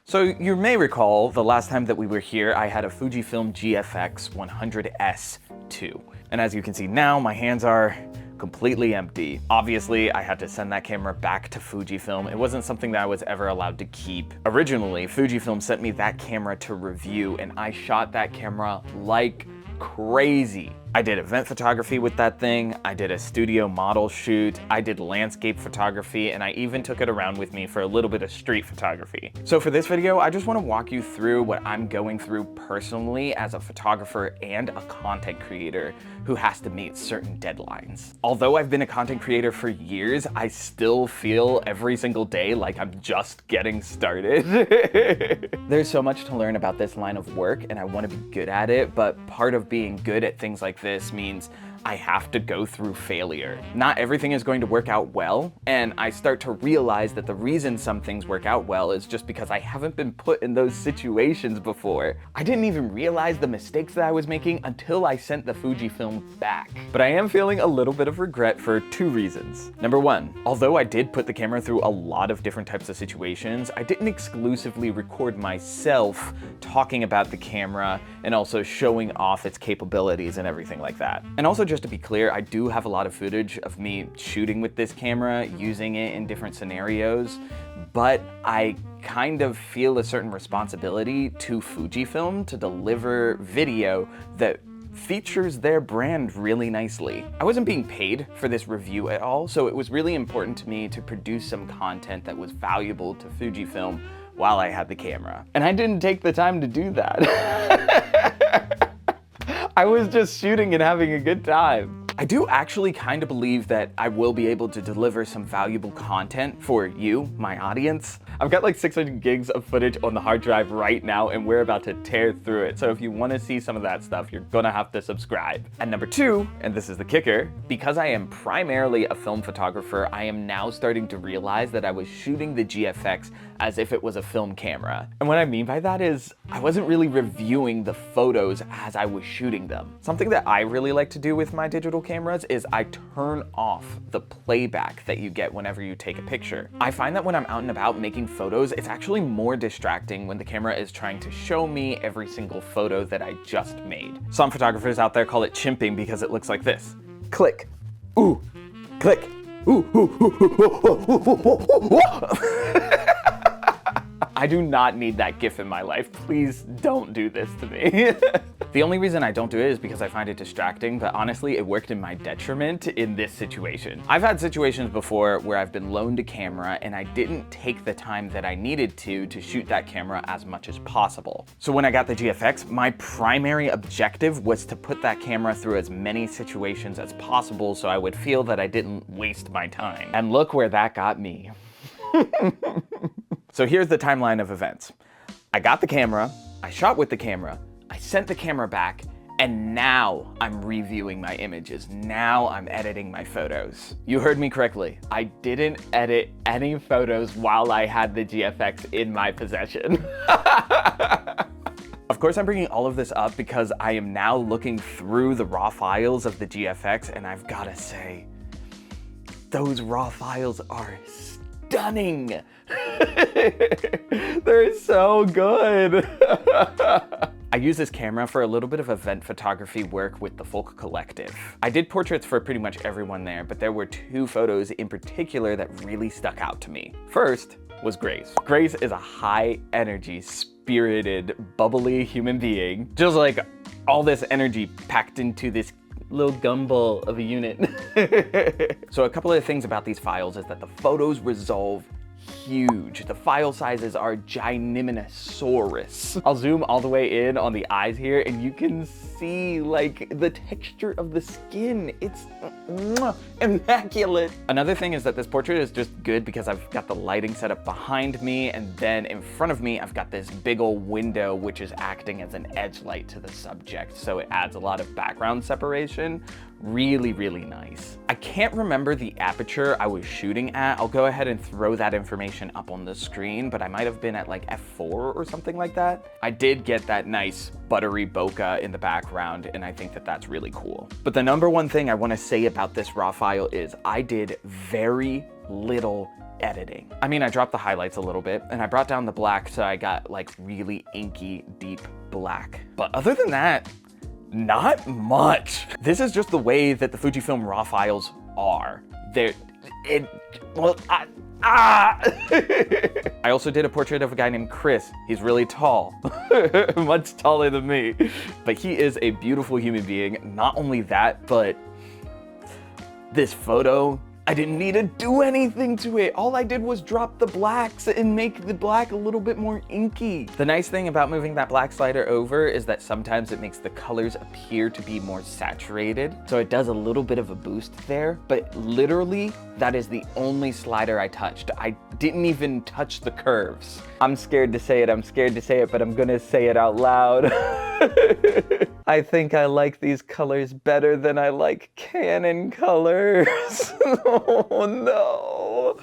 So you may recall the last time that we were here, I had a Fujifilm GFX 100S II. And as you can see now, my hands are completely empty. Obviously, I had to send that camera back to Fujifilm. It wasn't something that I was ever allowed to keep. Originally, Fujifilm sent me that camera to review, and I shot that camera like crazy. I did event photography with that thing, I did a studio model shoot, I did landscape photography, and I even took it around with me for a little bit of street photography. So for this video, I just want to walk you through what I'm going through personally as a photographer and a content creator who has to meet certain deadlines. Although I've been a content creator for years, I still feel every single day like I'm just getting started. There's so much to learn about this line of work, and I want to be good at it, but part of being good at things like this means I have to go through failure. Not everything is going to work out well, and I start to realize that the reason some things work out well is just because I haven't been put in those situations before. I didn't even realize the mistakes that I was making until I sent the Fujifilm back. But I am feeling a little bit of regret for two reasons. Number one, although I did put the camera through a lot of different types of situations, I didn't exclusively record myself talking about the camera and also showing off its capabilities and everything like that. And also, just to be clear, I do have a lot of footage of me shooting with this camera, using it in different scenarios, but I kind of feel a certain responsibility to Fujifilm to deliver video that features their brand really nicely. I wasn't being paid for this review at all, so it was really important to me to produce some content that was valuable to Fujifilm while I had the camera. And I didn't take the time to do that. I was just shooting and having a good time. I do actually kind of believe that I will be able to deliver some valuable content for you, my audience. I've got like 600 gigs of footage on the hard drive right now, and we're about to tear through it. So if you want to see some of that stuff, you're gonna have to subscribe. And number two, and this is the kicker, because I am primarily a film photographer, I am now starting to realize that I was shooting the GFX as if it was a film camera. And what I mean by that is I wasn't really reviewing the photos as I was shooting them. Something that I really like to do with my digital cameras is I turn off the playback that you get whenever you take a picture. I find that when I'm out and about making photos, it's actually more distracting when the camera is trying to show me every single photo that I just made. Some photographers out there call it chimping because it looks like this. Click, ooh, click, ooh, ooh, ooh, ooh, ooh, ooh. I do not need that GIF in my life. Please don't do this to me. The only reason I don't do it is because I find it distracting, but honestly, it worked in my detriment in this situation. I've had situations before where I've been loaned a camera and I didn't take the time that I needed to shoot that camera as much as possible. So when I got the GFX, my primary objective was to put that camera through as many situations as possible so I would feel that I didn't waste my time. And look where that got me. So here's the timeline of events. I got the camera, I shot with the camera, I sent the camera back, and now I'm reviewing my images. Now I'm editing my photos. You heard me correctly. I didn't edit any photos while I had the GFX in my possession. Of course, I'm bringing all of this up because I am now looking through the raw files of the GFX, and I've gotta say, those raw files are stunning. They're so good. I use this camera for a little bit of event photography work with the Folk Collective. I did portraits for pretty much everyone there, but there were two photos in particular that really stuck out to me. First was Grace. Grace is a high energy, spirited, bubbly human being. Just like all this energy packed into this little gumball of a unit. So a couple of things about these files is that the photos resolve huge. The file sizes are ginormous. I'll zoom all the way in on the eyes here and you can see like the texture of the skin. It's immaculate. Another thing is that this portrait is just good because I've got the lighting set up behind me, and then in front of me I've got this big old window which is acting as an edge light to the subject, so it adds a lot of background separation. Really, really nice. I can't remember the aperture I was shooting at. I'll go ahead and throw that information up on the screen, but I might have been at like f4 or something like that. I did get that nice buttery bokeh in the background, and I think that that's really cool. But the number one thing I want to say about this raw file is I did very, little editing. I mean, I dropped the highlights a little bit and I brought down the black so I got like really inky, deep black. But other than that, not much. This is just the way that the Fujifilm RAW files are. I also did a portrait of a guy named Chris. He's really tall, much taller than me, but he is a beautiful human being. Not only that, but this photo, I didn't need to do anything to it. All I did was drop the blacks and make the black a little bit more inky. The nice thing about moving that black slider over is that sometimes it makes the colors appear to be more saturated. So it does a little bit of a boost there, but literally that is the only slider I touched. I didn't even touch the curves. I'm scared to say it, but I'm gonna say it out loud. I think I like these colors better than I like Canon colors. Oh no.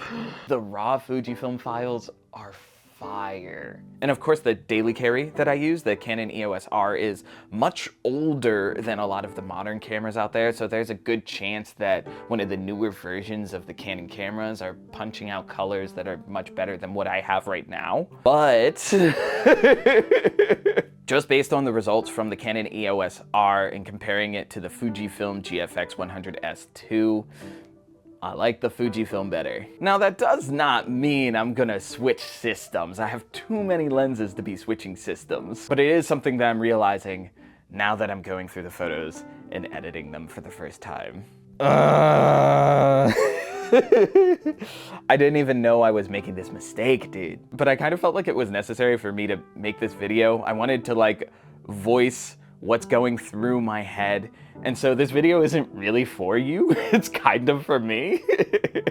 The raw Fujifilm files are fire. And of course the daily carry that I use, the Canon EOS R, is much older than a lot of the modern cameras out there, so there's a good chance that one of the newer versions of the Canon cameras are punching out colors that are much better than what I have right now. But just based on the results from the Canon EOS R and comparing it to the Fujifilm GFX 100S2, I like the Fujifilm better. Now that does not mean I'm gonna switch systems. I have too many lenses to be switching systems. But it is something that I'm realizing now that I'm going through the photos and editing them for the first time. I didn't even know I was making this mistake, dude. But I kind of felt like it was necessary for me to make this video. I wanted to like voice what's going through my head. And so this video isn't really for you, it's kind of for me.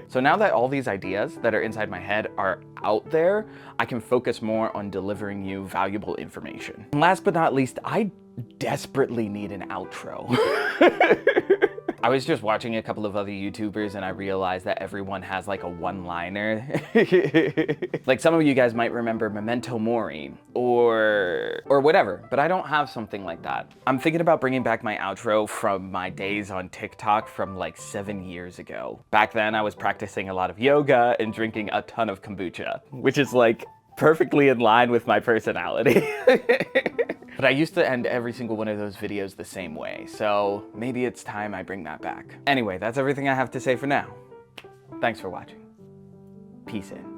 So now that all these ideas that are inside my head are out there, I can focus more on delivering you valuable information. And last but not least, I desperately need an outro. I was just watching a couple of other YouTubers and I realized that everyone has like a one-liner. Like some of you guys might remember Memento Mori or whatever, but I don't have something like that. I'm thinking about bringing back my outro from my days on TikTok from like 7 years ago. Back then I was practicing a lot of yoga and drinking a ton of kombucha, which is like perfectly in line with my personality. But I used to end every single one of those videos the same way, so maybe it's time I bring that back. Anyway, that's everything I have to say for now. Thanks for watching. Peace in.